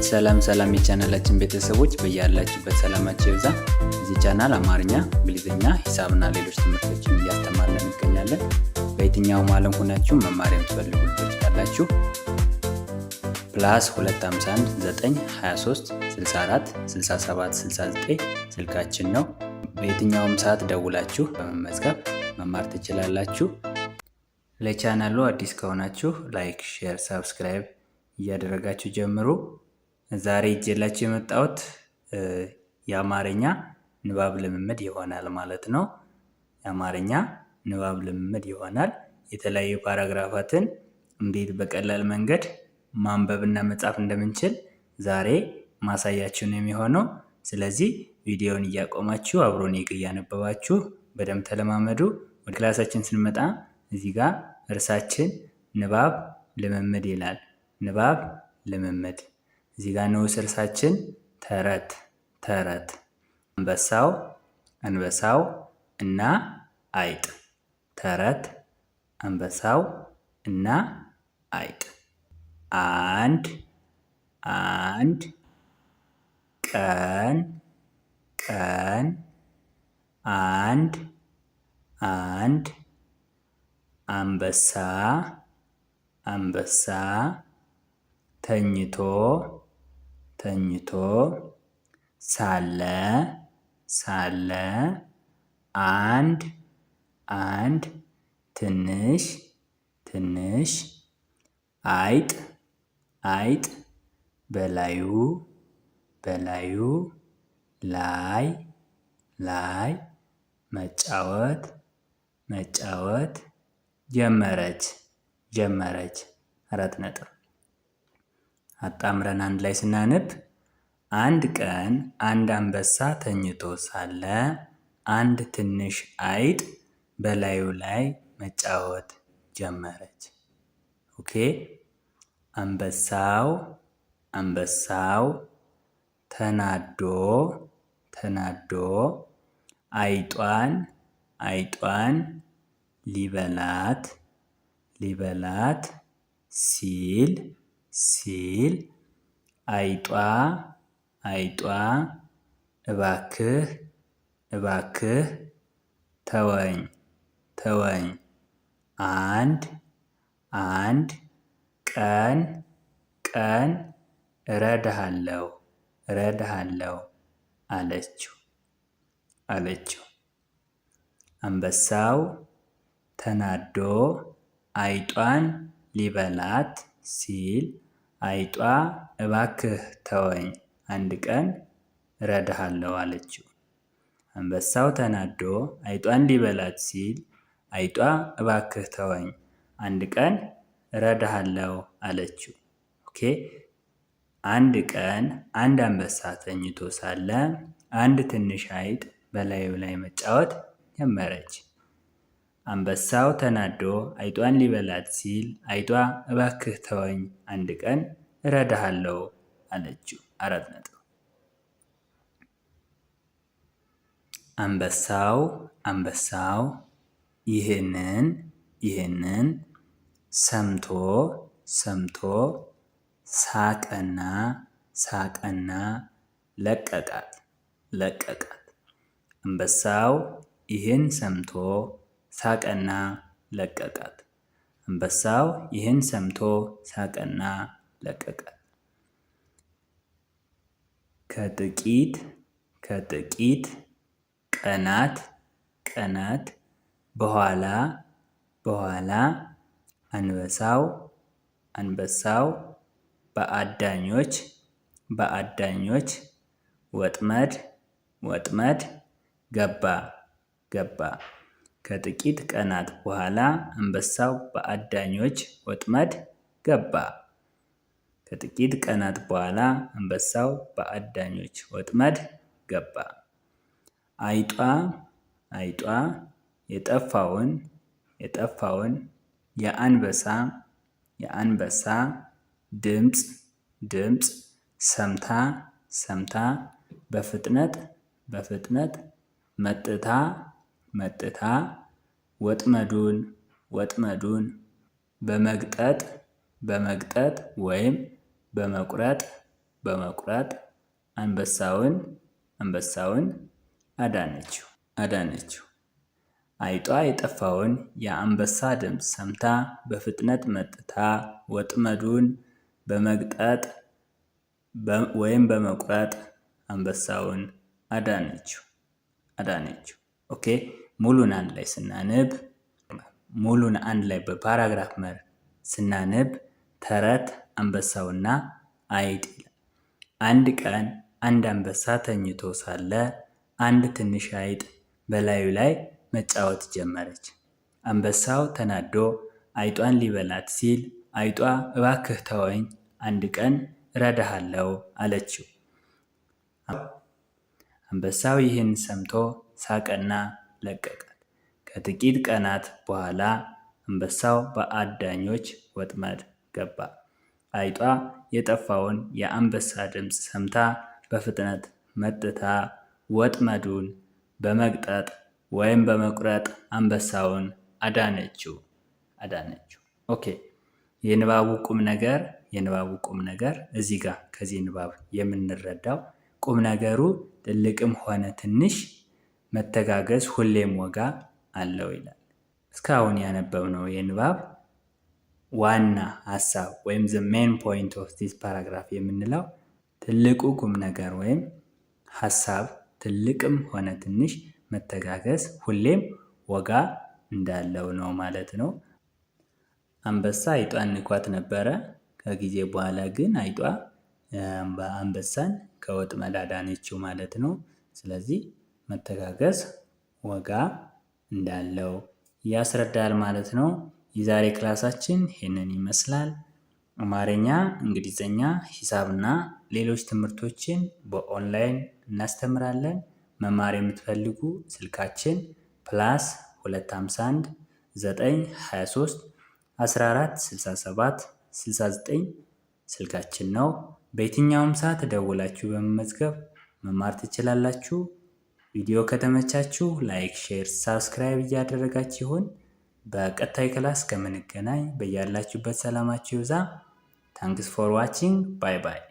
ሰላም የቻናላችን ቤተሰቦች በያላችሁበት ሰላማችሁ ይብዛ። እዚህ ቻናል አማርኛ፣ እንግሊዝኛ፣ ሂሳብና ሌሎች ትምህርቶችን እያስተማርን እንገኛለን። በየትኛውም ዓለም ሆናችሁ መማር የምትፈልጉ ልጆች ካላችሁ +251 923 64 67 69 ስልካችን ነው። በየትኛውም ሰዓት ደውላችሁ በመመዝገብ መማር ትችላላችሁ። ለቻናሉ አዲስ ከሆናችሁ ላይክ፣ ሼር፣ ሰብስክራይብ እያደረጋችሁ ጀምሩ። ዛሬ ይዤላችሁ የመጣሁት የአማርኛ ንባብ ልምምድ ይሆናል ማለት ነው። የአማርኛ ንባብ ልምምድ ይሆናል። የተለያዩ ፓራግራፋትን እንዴት በቀላል መንገድ ማንበብና መጻፍ እንደምንችል ዛሬ ማሳያችሁ ነው የሚሆነው። ስለዚህ ቪዲዮውን እያቆማችሁ አብሮን እያነበባችሁ በደንብ ተለማመዱ። ወደ ክላሳችን ስንመጣ እዚህ ጋር እርሳችን ንባብ ልምምድ ይላል። ንባብ ልምምድ። እዚህ ጋር ንዑስ እርሳችን ተረት። አንበሳው እና አይጥ። ተረት፣ አንበሳው እና አይጥ። አንድ ቀን አንድ አንበሳ ተኝቶ ሳለ አንድ ትንሽ አይጥ በላዩ ላይ መጫወት ጀመረች። 4 ነጥብ። አጣምረን አንድ ላይ ስናነብ አንድ ቀን አንድ አንበሳ ተኝቶ ሳለ አንድ ትንሽ አይጥ በላዩ ላይ መጫወት ጀመረች። ኦኬ። አንበሳው ተናዶ አይጧን ሊበላት ሲል አይጧ እባክህ ተወኝ አንድ ቀን እረዳሃለሁ አለችው። አንበሳው ተናዶ አይጧን ሊበላት ሲል አይጧ እባክህ ተወኝ አንድ ቀን እረዳሃለሁ አለችው። አንበሳው ተናዶ አይጧን ሊበላት ሲል አይጧ እባክህ ተወኝ አንድ ቀን እረዳሃለሁ አለችው። ኦኬ። አንድ ቀን አንድ አንበሳ ተኝቶ ሳለ አንድ ትንሽ አይጥ በላዩ ላይ መጫወት ጀመረች። አንበሳው ተናዶ አይጧን ሊበላት ሲል አይጧ እባክህ ተወኝ አንድ ቀን እረዳሃለሁ አለችው። 4 ነጥብ። አንበሳው ይህንን ሰምቶ ሳቀና ለቀቃት። አንበሳው ይህን ሰምቶ ሳቀና ለቀቃት። ከጥቂት ቀናት በኋላ አንበሳው በአዳኞች ወጥመድ ገባ። ከጥቂት ቀናት በኋላ አንበሳው በአዳኞች ወጥመድ ገባ። አይጧ የጠፋውን የአንበሳ ድምፅ ሰምታ በፍጥነት መጥታ ወጥመዱን በመግጠጥ ወይም በመቁረጥ በመቁረጥ አንበሳውን አዳነችው። አይጧ የጠፋውን የአንበሳ ድምፅ ሰምታ በፍጥነት መጥታ ወጥመዱን በመግጠጥ ወይም በመቁረጥ አንበሳውን አዳነችው። ኦኬ፣ ሙሉን አንድ ላይ በፓራግራፍ መልክ ስናነብ ተረት አንበሳውና አይጥ ይላል። አንድ ቀን አንድ አንበሳ ተኝቶ ሳለ አንድ ትንሽ አይጥ በላዩ ላይ መጫወት ጀመረች። አንበሳው ተናዶ አይጧን ሊበላት ሲል አይጧ እባክህ ተወኝ፣ አንድ ቀን እረዳሃለሁ አለችው። አንበሳው ይህን ሰምቶ ሳቀና ለቀቃት። ከጥቂት ቀናት በኋላ አንበሳው በአዳኞች ወጥመድ ገባ። አይጧ የጠፋውን የአንበሳ ድምፅ ሰምታ በፍጥነት መጥታ ወጥመዱን በመግጠጥ ወይም በመቁረጥ አንበሳውን አዳነችው። ኦኬ፣ የንባቡ ቁም ነገር እዚህ ጋር ከዚህ ንባብ የምንረዳው ቁም ነገሩ ትልቅም ሆነ ትንሽ መተጋገዝ ሁሌም ዋጋ አለው ይላል። እስካሁን ያነበብነው የንባብ ዋና ሀሳብ ወይም the main point of this paragraph የምንለው ትልቁ ቁም ነገር ወይም ሀሳብ ትልቅም ሆነ ትንሽ መተጋገዝ ሁሌም ዋጋ እንዳለው ነው ማለት ነው። አንበሳ አይጧን ንኳት ነበረ። ከጊዜ በኋላ ግን አይጧ አንበሳን ከወጥመድ አዳነችው ማለት ነው። ስለዚህ መተጋገዝ ዋጋ እንዳለው ያስረዳል ማለት ነው። የዛሬ ክላሳችን ይህንን ይመስላል። አማርኛ፣ እንግሊዝኛ፣ ሂሳብና ሌሎች ትምህርቶችን በኦንላይን እናስተምራለን። መማር የምትፈልጉ ስልካችን +251 923 14 67 69 ስልካችን ነው። በየትኛውም ሰዓት ደውላችሁ በመመዝገብ መማር ትችላላችሁ። ቪዲዮ ከተመቻችሁ ላይክ፣ ሼር፣ ሳብስክራይብ እያደረጋችሁ ይሁን። በቀጣይ ክላስ ከምንገናኝ በያላችሁበት ሰላማችሁ ይብዛ። ታንክስ ፎር ዋቺንግ። ባይ ባይ።